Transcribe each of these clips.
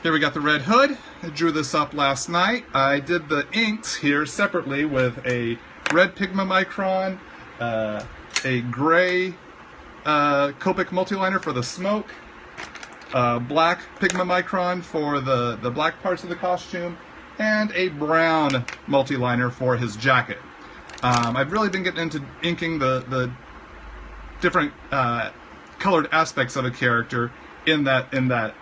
Here we got the red hood. I drew this up last night. I did the inks here separately with a red Pigmamicron, a gray Copic multiliner for the smoke, black Pigmamicron for the black parts of the costume, and a brown multiliner for his jacket. I've really been getting into inking the different colored aspects of a character in that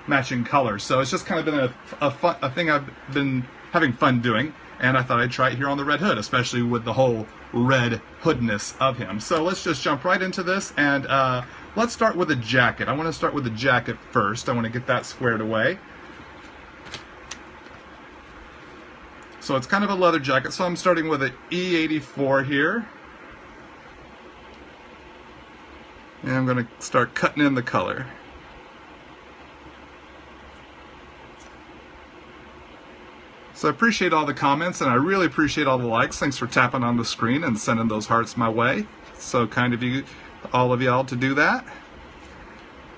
matching color. So it's just kind of been a thing I've been having fun doing, and I thought I'd try it here on the Red Hood, especially with the whole red hoodness of him. So let's just jump right into this, and let's start with the jacket. I want to start with the jacket first. I want to get that squared away. So it's kind of a leather jacket, so I'm starting with an E84 here. And I'm going to start cutting in the color. So I appreciate all the comments, and I really appreciate all the likes. Thanks for tapping on the screen and sending those hearts my way. So kind of you, all of y'all, to do that.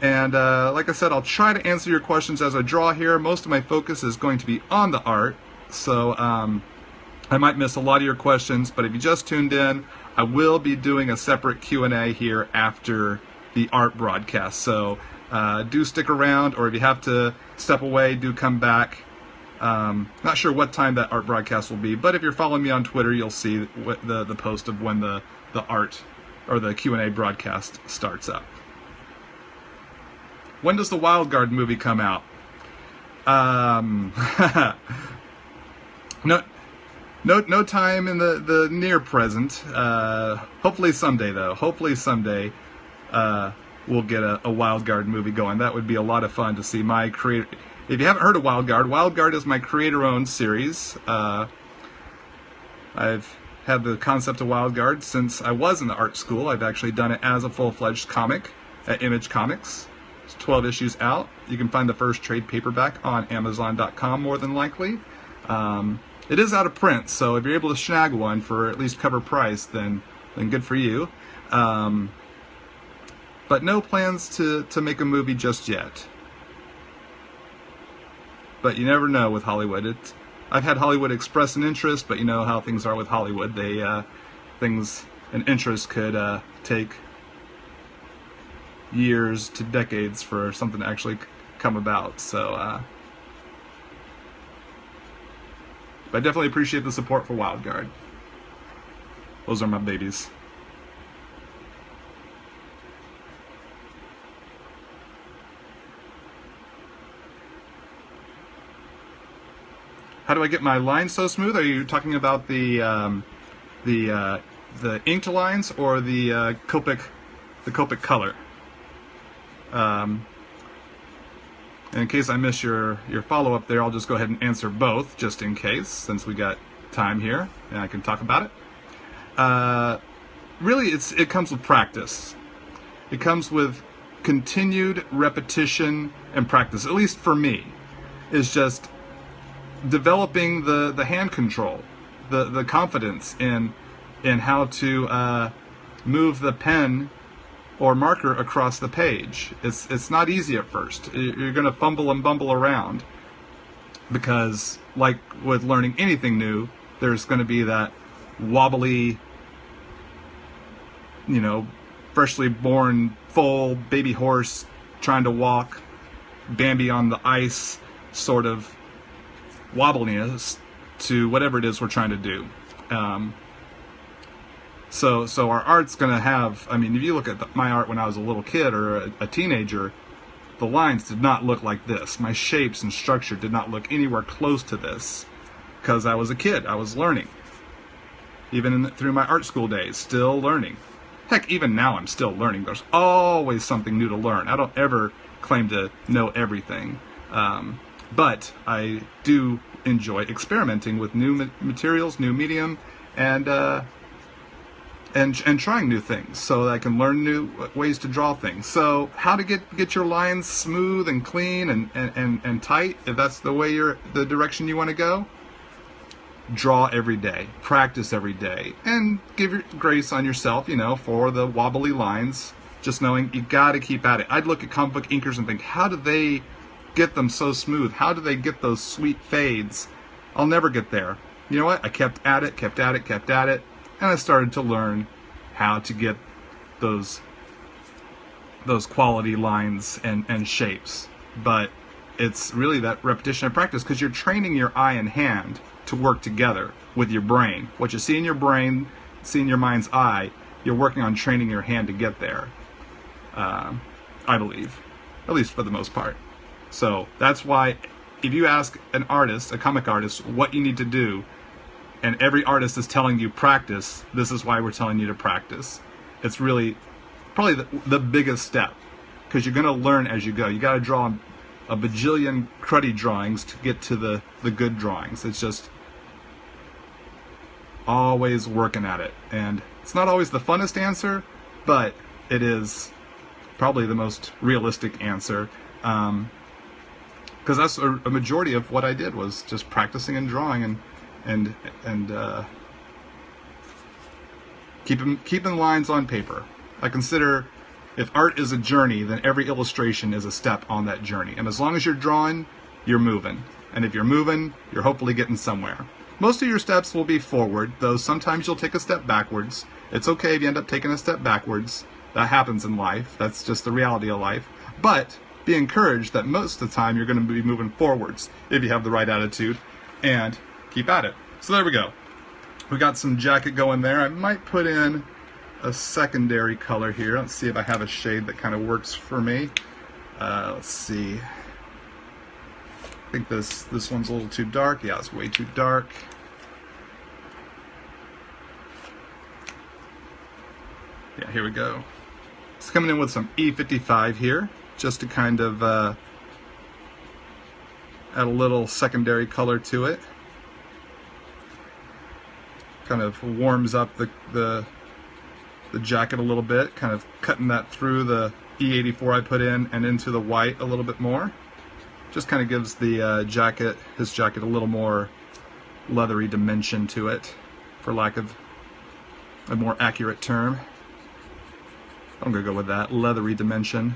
And like I said, I'll try to answer your questions as I draw here. Most of my focus is going to be on the art. So I might miss a lot of your questions, but if you just tuned in, I will be doing a separate Q&A here after the art broadcast. So do stick around, or if you have to step away, do come back. Not sure what time that art broadcast will be, but if you're following me on Twitter, you'll see the post of when the art or the Q&A broadcast starts up. When does the Wild Guard movie come out? No time in the near present. Hopefully someday, though. Hopefully someday we'll get a Wild Guard movie going. That would be a lot of fun to see my creator. If you haven't heard of Wild Guard is my creator-owned series. I've had the concept of Wild Guard since I was in the art school. I've actually done it as a full-fledged comic at Image Comics. It's 12 issues out. You can find the first trade paperback on Amazon.com, more than likely. It is out of print, so if you're able to snag one for at least cover price, then good for you. But no plans to make a movie just yet. But you never know with Hollywood. I've had Hollywood express an interest, but you know how things are with Hollywood. An interest could take years to decades for something to actually come about. So, but I definitely appreciate the support for Wild Guard. Those are my babies. How do I get my lines so smooth? Are you talking about the inked lines or the Copic color? In case I miss your follow-up there, I'll just go ahead and answer both, just in case, since we got time here and I can talk about it. Really, it comes with practice. It comes with continued repetition and practice, at least for me. It's just developing the hand control, the confidence in how to move the pen or marker across the page. It's not easy at first. You're going to fumble and bumble around because, like with learning anything new, there's going to be that wobbly, freshly born foal baby horse trying to walk, Bambi on the ice sort of wobbliness to whatever it is we're trying to do. So our art's going to have, if you look at my art when I was a little kid or a teenager, the lines did not look like this. My shapes and structure did not look anywhere close to this because I was a kid. I was learning. Even through my art school days, still learning. Heck, even now I'm still learning. There's always something new to learn. I don't ever claim to know everything. But I do enjoy experimenting with new materials, new medium, and trying new things so that I can learn new ways to draw things. So how to get your lines smooth and clean and tight, if that's the direction you want to go, draw every day, practice every day, and give your grace on yourself, for the wobbly lines, just knowing you got to keep at it. I'd look at comic book inkers and think, how do they get them so smooth? How do they get those sweet fades? I'll never get there. You know what? I kept at it, and I started to learn how to get those quality lines and shapes. But it's really that repetition and practice, because you're training your eye and hand to work together with your brain. What you see in your brain, see in your mind's eye, you're working on training your hand to get there. I believe, at least for the most part. So that's why if you ask an artist, a comic artist, what you need to do, and every artist is telling you practice, this is why we're telling you to practice. It's really probably the biggest step, because you're going to learn as you go. You got to draw a bajillion cruddy drawings to get to the good drawings. It's just always working at it. And it's not always the funnest answer, but it is probably the most realistic answer. Because that's a majority of what I did, was just practicing and drawing and keeping lines on paper. I consider if art is a journey, then every illustration is a step on that journey. And as long as you're drawing, you're moving. And if you're moving, you're hopefully getting somewhere. Most of your steps will be forward, though sometimes you'll take a step backwards. It's okay if you end up taking a step backwards. That happens in life. That's just the reality of life. But be encouraged that most of the time you're going to be moving forwards if you have the right attitude, and keep at it. So there we go. We got some jacket going there. I might put in a secondary color here. Let's see if I have a shade that kind of works for me. Let's see. I think this one's a little too dark. Yeah, it's way too dark. Yeah, here we go. It's coming in with some E55 here, just to kind of add a little secondary color to it. Kind of warms up the jacket a little bit, kind of cutting that through the E84 I put in and into the white a little bit more. Just kind of gives the his jacket a little more leathery dimension to it, for lack of a more accurate term. I'm gonna go with that, leathery dimension.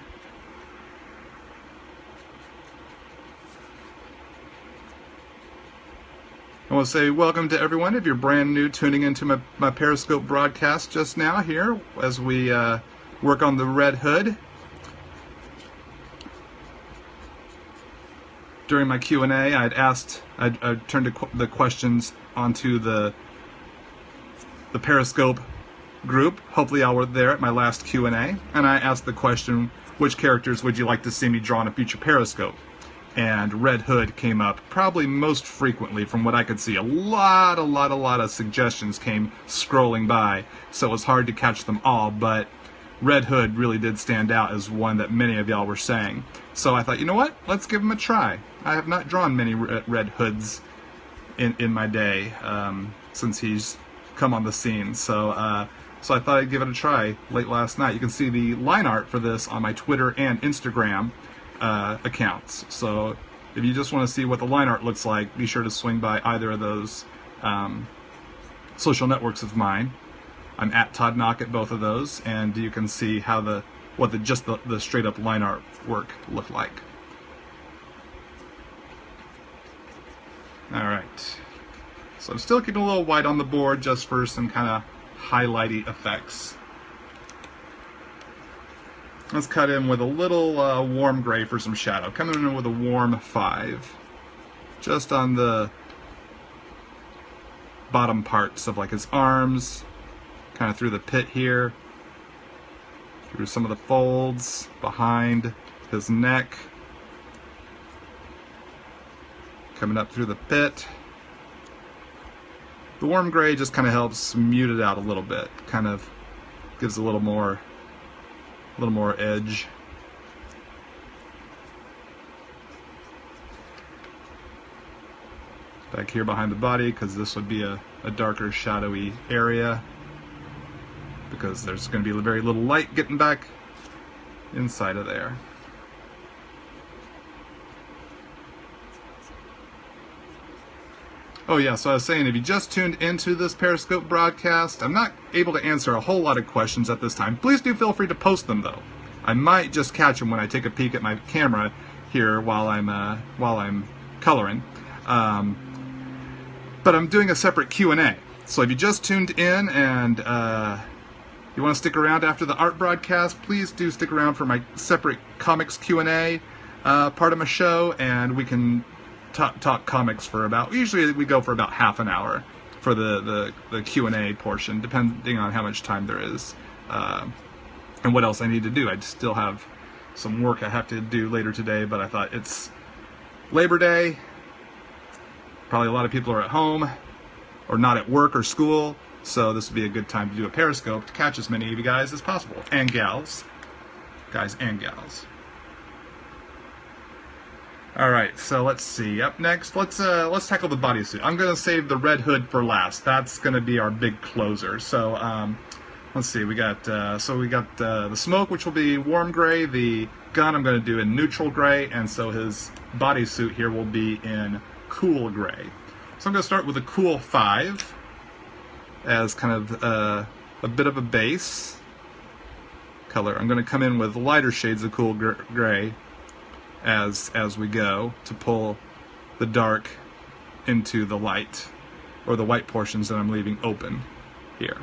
I want to say welcome to everyone. If you're brand new tuning into my Periscope broadcast just now here, as we work on the Red Hood. During my Q&A, I turned the questions onto the Periscope group. Hopefully y'all were there at my last Q&A, and I asked the question, which characters would you like to see me draw in a future Periscope? And Red Hood came up probably most frequently from what I could see. A lot of suggestions came scrolling by, so it was hard to catch them all, but Red Hood really did stand out as one that many of y'all were saying. So I thought, you know what, let's give him a try. I have not drawn many Red Hoods in my day since he's come on the scene, so I thought I'd give it a try late last night. You can see the line art for this on my Twitter and Instagram accounts. So if you just want to see what the line art looks like, be sure to swing by either of those social networks of mine. I'm at Todd Nauck at both of those, and you can see how what the straight up line art work looked like. Alright, so I'm still keeping a little white on the board just for some kind of highlighty effects. Let's cut in with a little warm gray for some shadow. Coming in with a warm 5. Just on the bottom parts of like his arms, kind of through the pit here, through some of the folds, behind his neck, coming up through the pit. The warm gray just kind of helps mute it out a little bit, kind of gives a little more edge. Back here behind the body, because this would be a darker shadowy area, because there's going to be very little light getting back inside of there. Oh yeah, so I was saying, if you just tuned into this Periscope broadcast, I'm not able to answer a whole lot of questions at this time. Please do feel free to post them though. I might just catch them when I take a peek at my camera here while I'm coloring. But I'm doing a separate Q&A. So if you just tuned in and you want to stick around after the art broadcast, please do stick around for my separate comics Q&A part of my show, and we can talk comics for usually we go for about half an hour for the Q&A portion, depending on how much time there is and what else I need to do. I still have some work I have to do later today, but I thought it's Labor Day. Probably a lot of people are at home or not at work or school, so this would be a good time to do a Periscope to catch as many of you guys as possible, and gals. Guys and gals. Alright, so let's see. Up next, let's tackle the bodysuit. I'm going to save the red hood for last. That's going to be our big closer. So, let's see. We got the smoke, which will be warm gray. The gun I'm going to do in neutral gray, and so his bodysuit here will be in cool gray. So I'm going to start with a cool 5 as kind of a bit of a base color. I'm going to come in with lighter shades of cool gray as we go to pull the dark into the light, or the white portions that I'm leaving open here.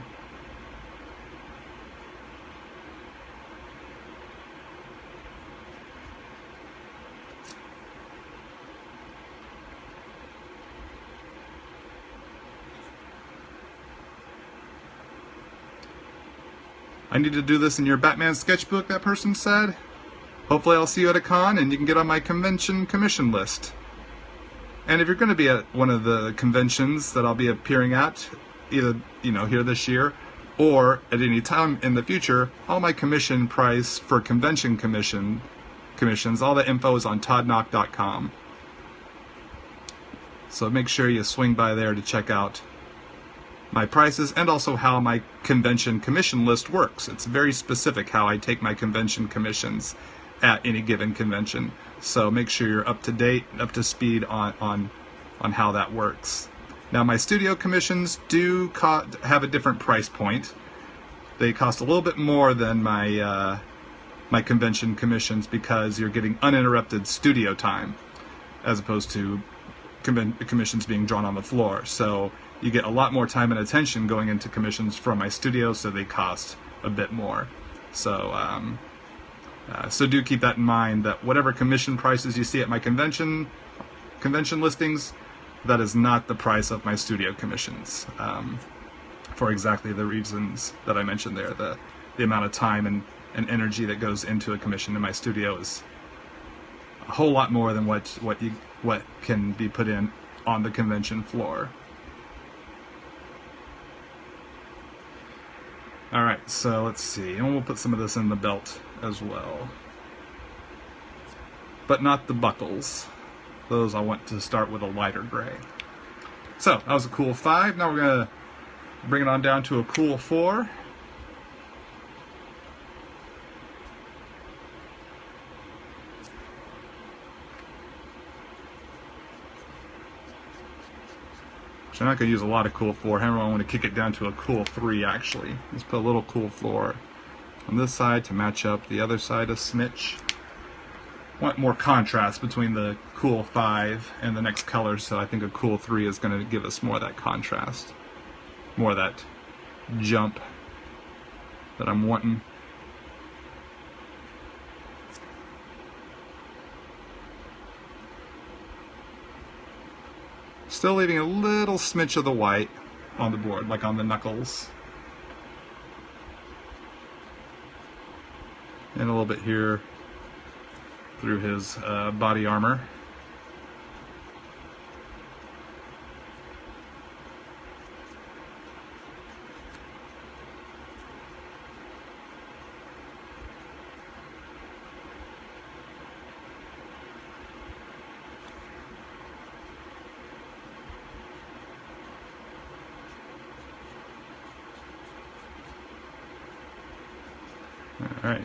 I need to do this in your Batman sketchbook, that person said. Hopefully I'll see you at a con and you can get on my convention commission list. And if you're going to be at one of the conventions that I'll be appearing at, either here this year or at any time in the future, all my commission price for convention commissions, all the info is on toddnauck.com. So make sure you swing by there to check out my prices, and also how my convention commission list works. It's very specific how I take my convention commissions at any given convention. So make sure you're up to date, up to speed on how that works. Now my studio commissions do have a different price point. They cost a little bit more than my my convention commissions because you're getting uninterrupted studio time as opposed to commissions being drawn on the floor. So you get a lot more time and attention going into commissions from my studio, so they cost a bit more. So so do keep that in mind, that whatever commission prices you see at my convention listings, that is not the price of my studio commissions, for exactly the reasons that I mentioned there. The amount of time and energy that goes into a commission in my studio is a whole lot more than what can be put in on the convention floor. Alright, so let's see, and we'll put some of this in the belt as well. But not the buckles. Those I want to start with a lighter gray. So, that was a cool 5. Now we're going to bring it on down to a cool 4. I'm not going to use a lot of cool 4. I want to kick it down to a cool 3 actually. Let's put a little cool 4 on this side to match up the other side a smidge. Want more contrast between the cool 5 and the next color, so I think a cool 3 is going to give us more of that contrast. More of that jump that I'm wanting. Still leaving a little smidge of the white on the board, like on the knuckles. And a little bit here through his body armor. All right.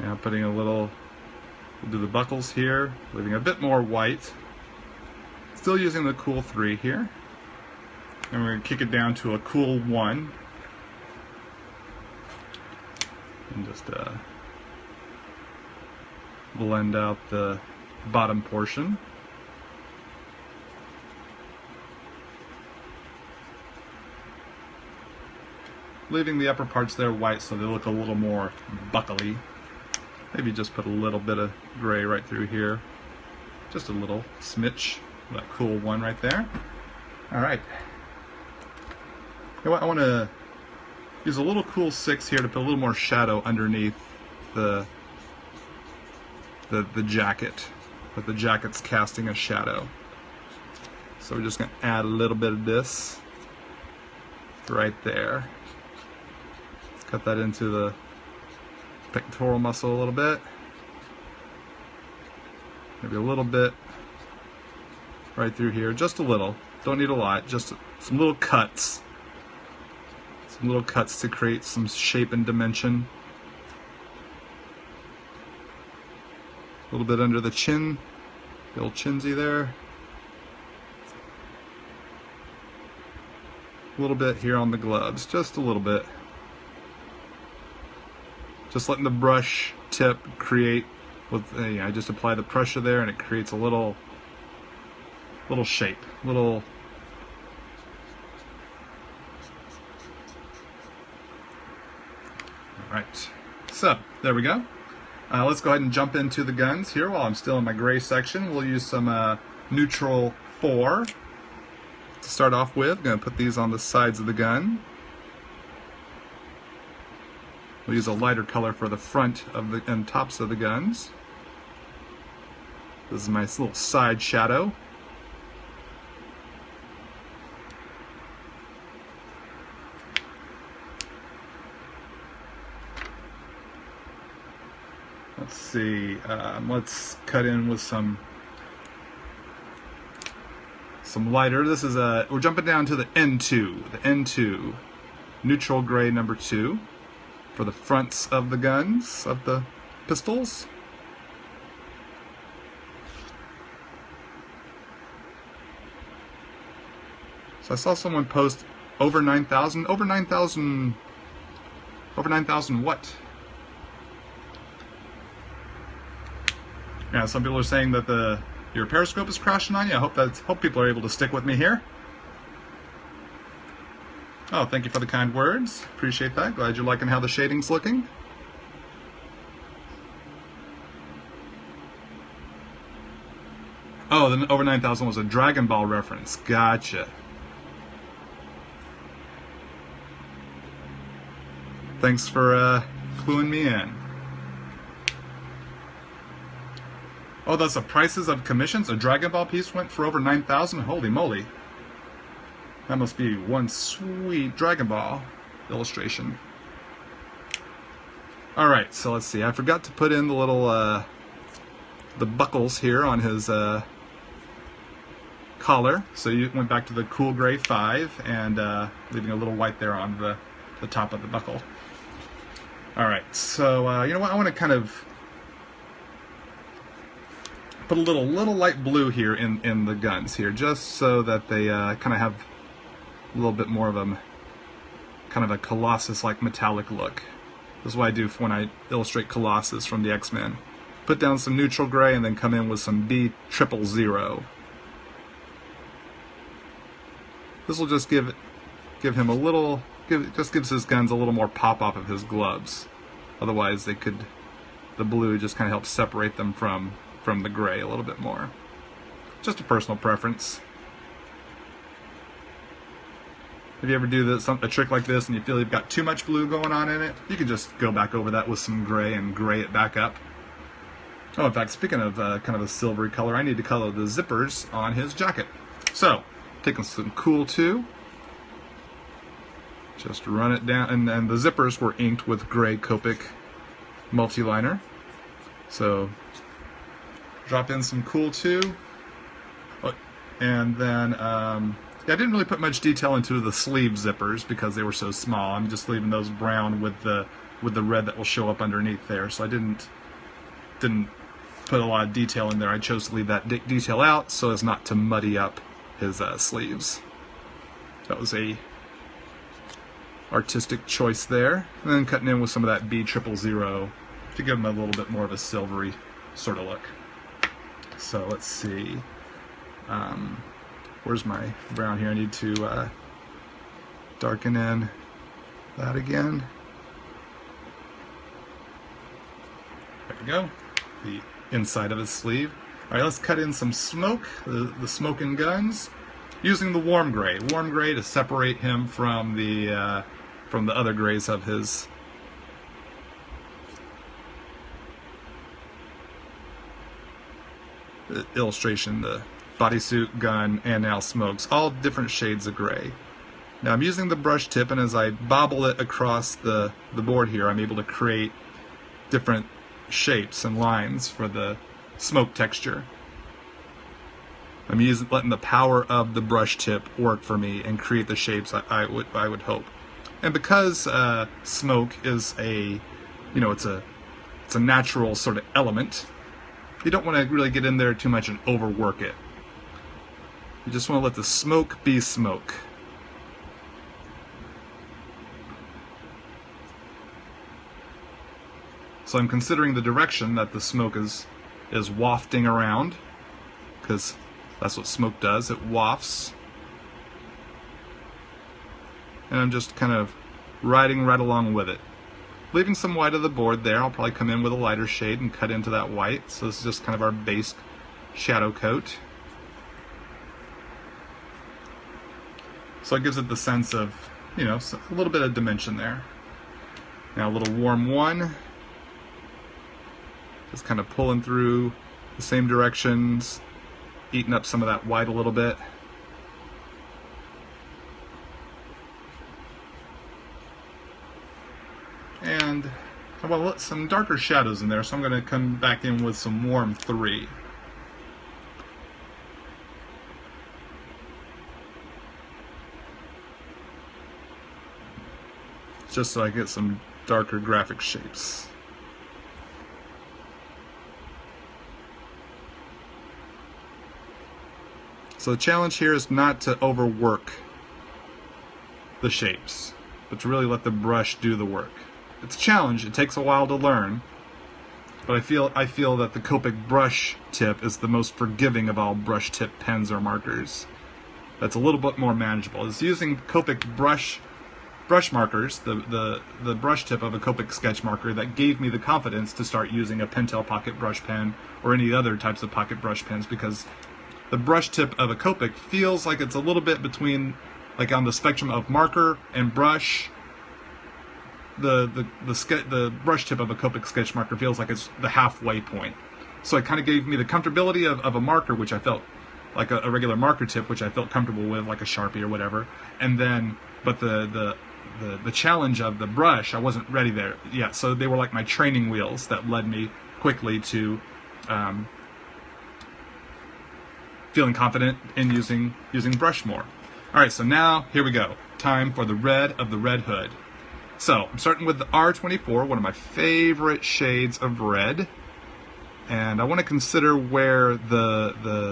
Now putting a little, we'll do the buckles here, leaving a bit more white. Still using the cool 3 here. And we're going to kick it down to a cool 1. And just blend out the bottom portion. Leaving the upper parts there white so they look a little more buckly. Maybe just put a little bit of gray right through here. Just a little smidge. That cool 1 right there. Alright. You know what? I want to use a little cool 6 here to put a little more shadow underneath the jacket. But the jacket's casting a shadow. So we're just going to add a little bit of this right there. Cut that into the pectoral muscle a little bit. Maybe a little bit right through here. Just a little. Don't need a lot. Just some little cuts. Some little cuts to create some shape and dimension. A little bit under the chin. The old chinsy there. A little bit here on the gloves. Just a little bit. Just letting the brush tip create with I just apply the pressure there and it creates a little shape, little Alright, so there we go. Let's go ahead and jump into the guns here while I'm still in my gray section. We'll use some neutral 4 to start off with. I'm going to put these on the sides of the gun. We'll use a lighter color for the front of the and tops of the guns. This is my little side shadow. Let's see. Let's cut in with some lighter. This is we're jumping down to the N2. The N2, neutral gray number 2. For the fronts of the guns, of the pistols. So I saw someone post over 9,000. Over 9,000 what? Yeah, some people are saying that your Periscope is crashing on you. I hope people are able to stick with me here. Oh, thank you for the kind words. Appreciate that. Glad you're liking how the shading's looking. Oh, the over 9,000 was a Dragon Ball reference. Gotcha. Thanks for cluing me in. Oh, that's the prices of commissions? A Dragon Ball piece went for over 9,000? Holy moly. That must be one sweet Dragon Ball illustration. Alright, so let's see. I forgot to put in the little, the buckles here on his collar. So you went back to the cool gray 5 and leaving a little white there on the top of the buckle. Alright, so you know what? I want to kind of put a little light blue here in the guns here, just so that they kind of have a little bit more of a kind of a Colossus-like metallic look. This is what I do when I illustrate Colossus from the X-Men. Put down some neutral gray and then come in with some B000. This will just give him a little, just gives his guns a little more pop off of his gloves. Otherwise, the blue just kind of helps separate them from the gray a little bit more. Just a personal preference. If you ever do a trick like this and you feel you've got too much blue going on in it, you can just go back over that with some gray and gray it back up. Oh, in fact, speaking of kind of a silvery color, I need to color the zippers on his jacket. So, taking some Cool 2, just run it down, and the zippers were inked with gray Copic multi-liner. So, drop in some Cool 2, and then yeah, I didn't really put much detail into the sleeve zippers because they were so small. I'm just leaving those brown with the red that will show up underneath there. So I didn't put a lot of detail in there. I chose to leave that detail out so as not to muddy up his sleeves. That was a artistic choice there. And then cutting in with some of that B000 to give them a little bit more of a silvery sort of look. So let's see. Where's my brown here? I need to darken in that again. There we go. The inside of his sleeve. All right, let's cut in some smoke, the smoking guns, using the warm gray to separate him from the other grays of his illustration, the bodysuit, gun, and now smokes, all different shades of gray. Now I'm using the brush tip, and as I bobble it across the board here, I'm able to create different shapes and lines for the smoke texture. I'm letting the power of the brush tip work for me and create the shapes I would hope. And because smoke is it's a natural sort of element, you don't want to really get in there too much and overwork it. You just want to let the smoke be smoke. So I'm considering the direction that the smoke is wafting around, because that's what smoke does, it wafts. And I'm just kind of riding right along with it. Leaving some white of the board there. I'll probably come in with a lighter shade and cut into that white. So this is just kind of our base shadow coat. So it gives it the sense of, a little bit of dimension there. Now a little warm one. Just kind of pulling through the same directions, eating up some of that white a little bit. And I want some darker shadows in there, so I'm going to come back in with some warm 3. Just so I get some darker graphic shapes. So the challenge here is not to overwork the shapes, but to really let the brush do the work. It's a challenge, it takes a while to learn, but I feel that the Copic brush tip is the most forgiving of all brush tip pens or markers. That's a little bit more manageable. It's using Copic brush markers, the brush tip of a Copic sketch marker, that gave me the confidence to start using a Pentel pocket brush pen or any other types of pocket brush pens, because the brush tip of a Copic feels like it's a little bit between, like on the spectrum of marker and brush. The brush tip of a Copic sketch marker feels like it's the halfway point. So it kind of gave me the comfortability of a marker, which I felt like a regular marker tip, which I felt comfortable with, like a Sharpie or whatever. And then, but the challenge of the brush, I wasn't ready there yet. So they were like my training wheels that led me quickly to feeling confident in using brush more. All right, so now here we go. Time for the red of the Red Hood. So I'm starting with the R24, one of my favorite shades of red, and I want to consider where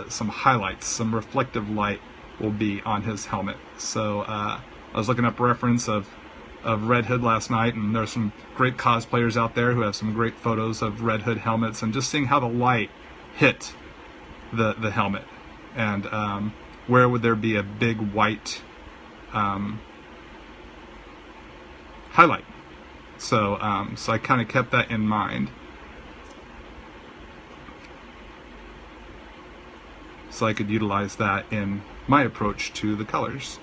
some highlights, some reflective light will be on his helmet. So I was looking up reference of Red Hood last night, and there's some great cosplayers out there who have some great photos of Red Hood helmets, and just seeing how the light hit the helmet, and where would there be a big white highlight. So I kind of kept that in mind. So I could utilize that in my approach to the colors.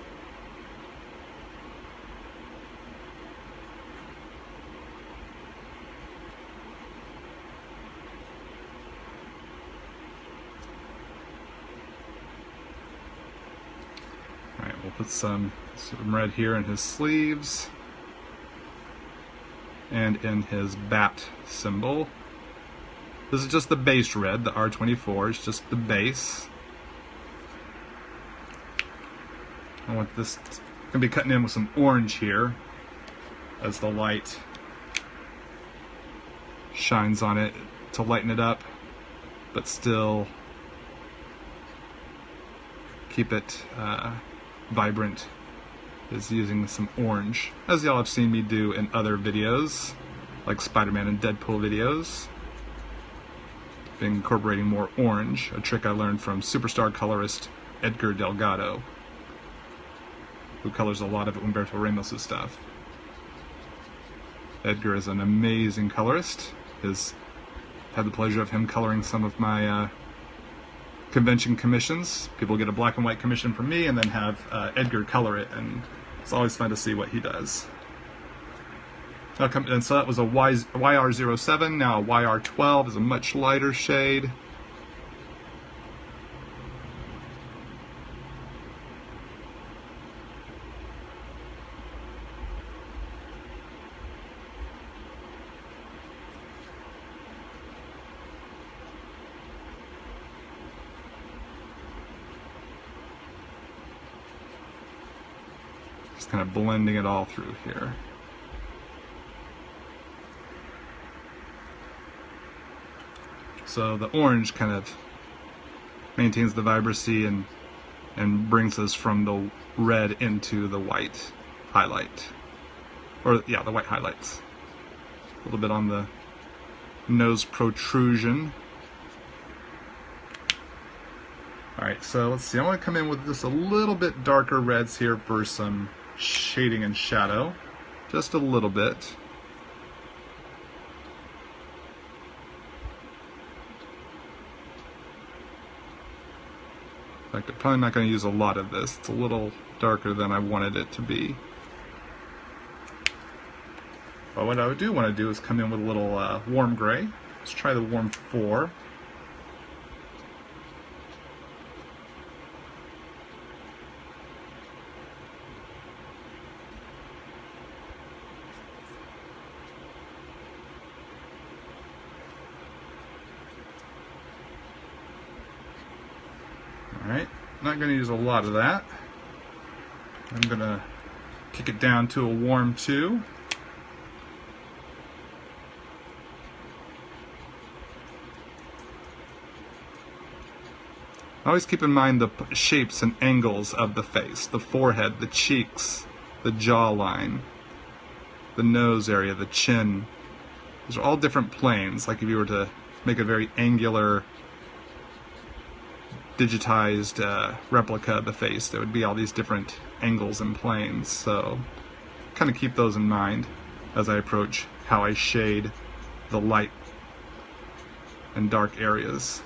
Alright, we'll put some red here in his sleeves and in his bat symbol. This is just the base red, the R24 is just the base. I want this, I'm going to be cutting in with some orange here as the light shines on it to lighten it up, but still keep it vibrant is using some orange, as y'all have seen me do in other videos, like Spider-Man and Deadpool videos. Been incorporating more orange, a trick I learned from superstar colorist Edgar Delgado, who colors a lot of Humberto Ramos' stuff. Edgar is an amazing colorist. Had the pleasure of him coloring some of my convention commissions. People get a black and white commission from me and then have Edgar color it, and it's always fun to see what he does. And so that was a YR07, now a YR12 is a much lighter shade. Just kind of blending it all through here. So the orange kind of maintains the vibrancy and brings us from the red into the white highlight. Or, yeah, the white highlights. A little bit on the nose protrusion. Alright, so let's see. I want to come in with just a little bit darker reds here for some shading and shadow. Just a little bit. In fact, I'm probably not going to use a lot of this. It's a little darker than I wanted it to be. But what I do want to do is come in with a little warm gray. Let's try the warm 4. Alright, not going to use a lot of that. I'm going to kick it down to a warm 2. Always keep in mind the shapes and angles of the face, the forehead, the cheeks, the jawline, the nose area, the chin. These are all different planes. Like if you were to make a very angular digitized replica of the face, there would be all these different angles and planes. So kind of keep those in mind as I approach how I shade the light and dark areas.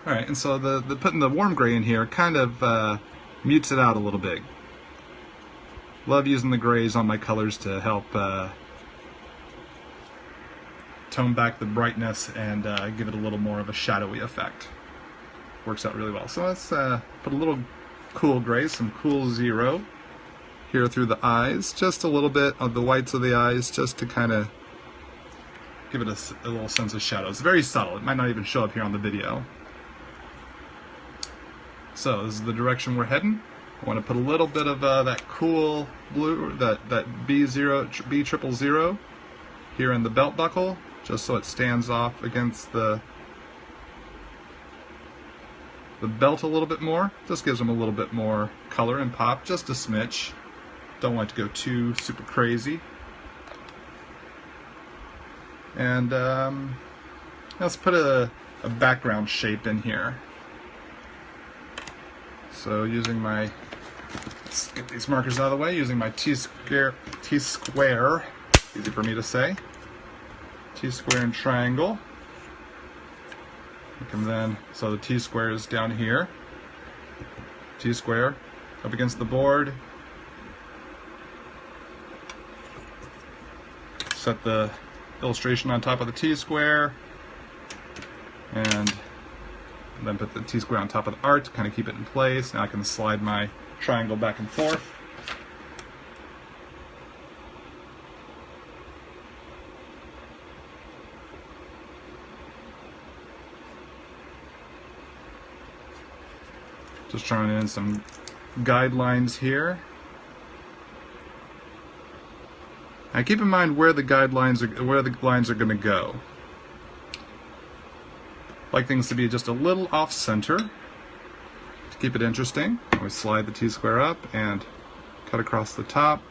Alright, and so the putting the warm gray in here kind of mutes it out a little bit. Love using the grays on my colors to help tone back the brightness and give it a little more of a shadowy effect. Works out really well. So let's put a little cool gray, some cool 0 here through the eyes. Just a little bit of the whites of the eyes just to kind of give it a little sense of shadow. It's very subtle. It might not even show up here on the video. So this is the direction we're heading. I want to put a little bit of that cool blue, that B000 here in the belt buckle, just so it stands off against the belt a little bit more. Just gives them a little bit more color and pop, just a smidge. Don't want it to go too super crazy. And let's put a background shape in here. So using my, let's get these markers out of the way, using my T-square, easy for me to say, T-square and triangle. You can then, so the T-square is down here, T-square up against the board, set the illustration on top of the T-square, and then put the T-square on top of the art to kind of keep it in place. Now I can slide my triangle back and forth. Just throwing in some guidelines here. Now keep in mind where the lines are going to go. Like things to be just a little off center to to keep it interesting, we slide the T-square up and cut across the top.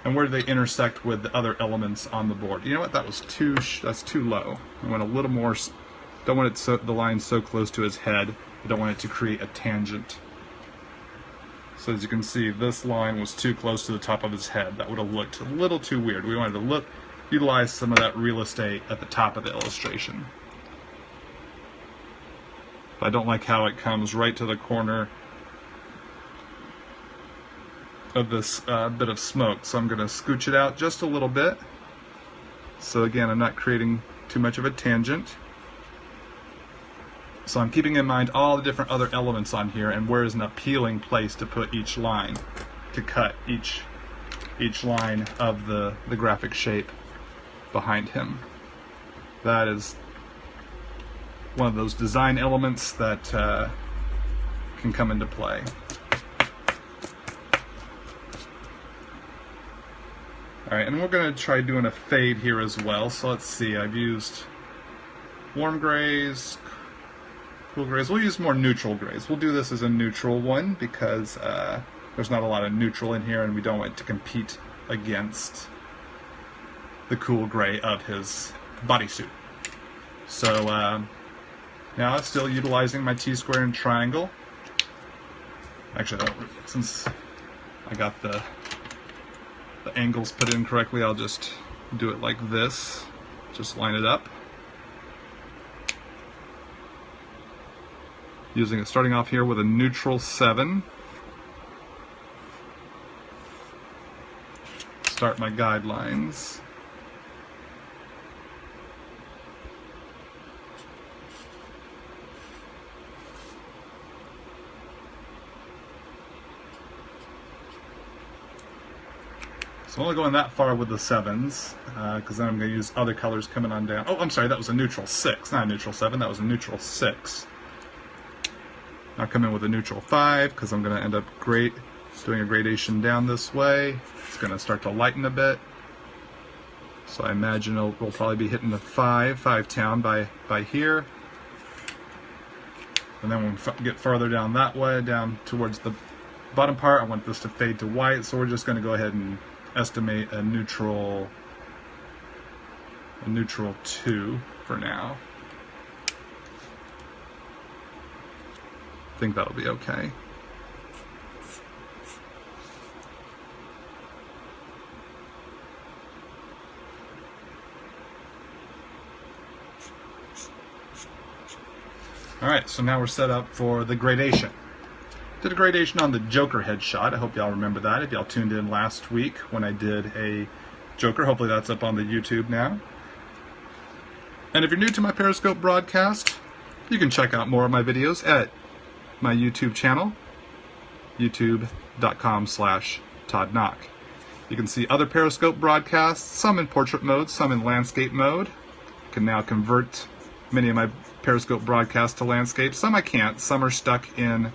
And where do they intersect with the other elements on the board? You know what? That's too low. I want a little more. Don't want the line so close to his head. I don't want it to create a tangent. So as you can see, this line was too close to the top of his head. That would have looked a little too weird. We wanted to utilize some of that real estate at the top of the illustration. But I don't like how it comes right to the corner of this bit of smoke. So I'm going to scooch it out just a little bit. So again, I'm not creating too much of a tangent. So I'm keeping in mind all the different other elements on here and where is an appealing place to put each line, to cut each line of the graphic shape behind him. That is one of those design elements that can come into play. Alright, and we're going to try doing a fade here as well. So let's see, I've used warm grays, cool grays. We'll use more neutral grays. We'll do this as a neutral one because there's not a lot of neutral in here and we don't want it to compete against the cool gray of his bodysuit. So now I'm still utilizing my T-square and triangle. Actually, since I got the angles put in correctly, I'll just do it like this. Just line it up. Starting off here with a neutral 7. Start my guidelines. So I'm only going that far with the 7s, because then I'm going to use other colors coming on down. Oh, I'm sorry, that was a neutral 6, not a neutral 7, that was a neutral 6. I'll come in with a neutral 5 because I'm going to end up doing a gradation down this way. It's going to start to lighten a bit. So I imagine we'll probably be hitting the 5 town by here. And then when we get farther down that way, down towards the bottom part, I want this to fade to white. So we're just going to go ahead and estimate a neutral 2 for now. I think that'll be okay. Alright, so now we're set up for the gradation. Did a gradation on the Joker headshot. I hope y'all remember that. If y'all tuned in last week when I did a Joker, hopefully that's up on the YouTube now. And if you're new to my Periscope broadcast, you can check out more of my videos at my YouTube channel, youtube.com/Todd Nauck. You can see other Periscope broadcasts, some in portrait mode, some in landscape mode. I can now convert many of my Periscope broadcasts to landscape. Some I can't, some are stuck in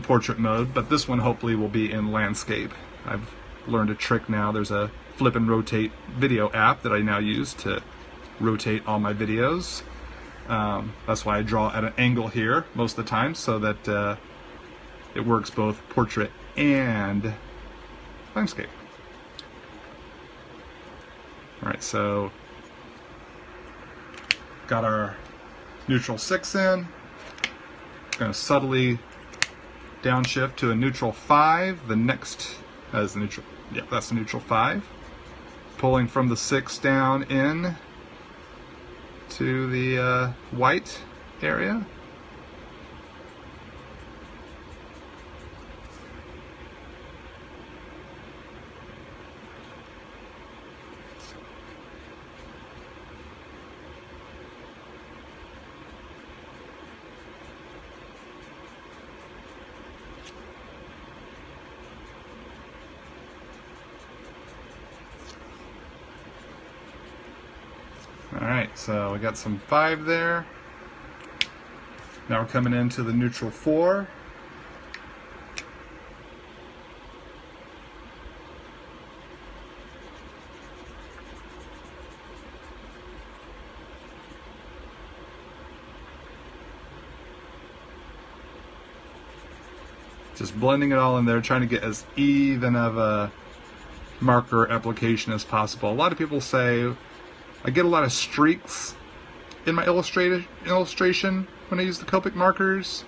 portrait mode, but this one hopefully will be in landscape. I've learned a trick now. There's a flip and rotate video app that I now use to rotate all my videos. That's why I draw at an angle here most of the time, so that it works both portrait and landscape. Alright, so got our neutral 6 in. Going to subtly downshift to a neutral 5. The next is the neutral, yeah, that's the neutral 5. Pulling from the 6 down in to the white area. Alright, so we got some 5 there. Now we're coming into the neutral 4. Just blending it all in there, trying to get as even of a marker application as possible. A lot of people say I get a lot of streaks in my illustration when I use the Copic markers.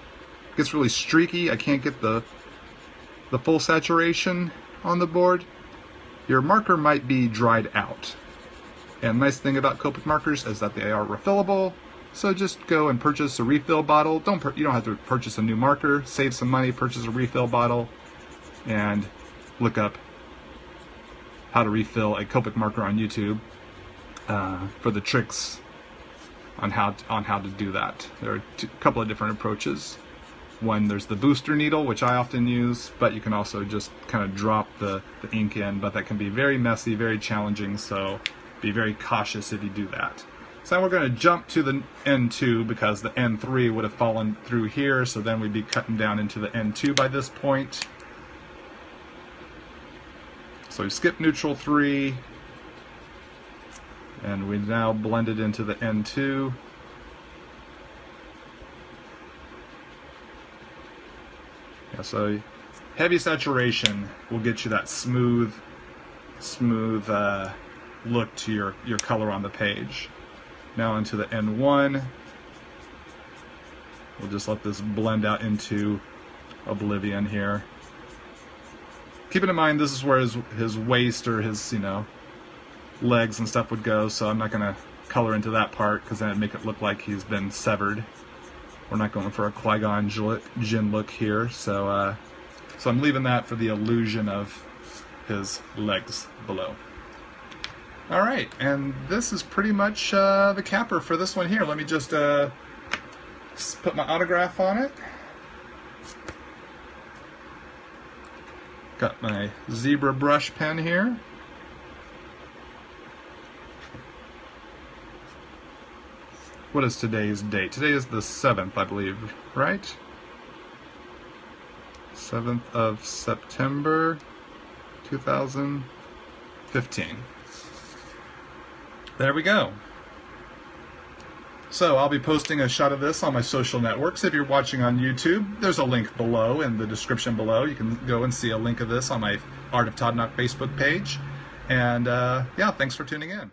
It gets really streaky. I can't get the full saturation on the board. Your marker might be dried out. And the nice thing about Copic markers is that they are refillable. So just go and purchase a refill bottle. You don't have to purchase a new marker. Save some money, purchase a refill bottle, and look up how to refill a Copic marker on YouTube for the tricks on how to do that. There are a couple of different approaches. One, there's the booster needle, which I often use, but you can also just kind of drop the ink in, but that can be very messy, very challenging, so be very cautious if you do that. So now we're going to jump to the N2 because the N3 would have fallen through here, so then we'd be cutting down into the N2 by this point. So we skip neutral 3, and we now blend it into the N2. Yeah, so heavy saturation will get you that smooth look to your color on the page. Now into the N1. We'll just let this blend out into oblivion here. Keeping in mind this is where his waist or his legs and stuff would go, so I'm not going to color into that part because then it'd make it look like he's been severed. We're not going for a Qui-Gon Jinn look here, so I'm leaving that for the illusion of his legs below. All right, and this is pretty much the capper for this one here. Let me just put my autograph on it. Got my zebra brush pen here. What is today's date? Today is the 7th, I believe, right? 7th of September, 2015. There we go. So I'll be posting a shot of this on my social networks. If you're watching on YouTube, there's a link below in the description below. You can go and see a link of this on my Art of Todd Nauck Facebook page. And yeah, thanks for tuning in.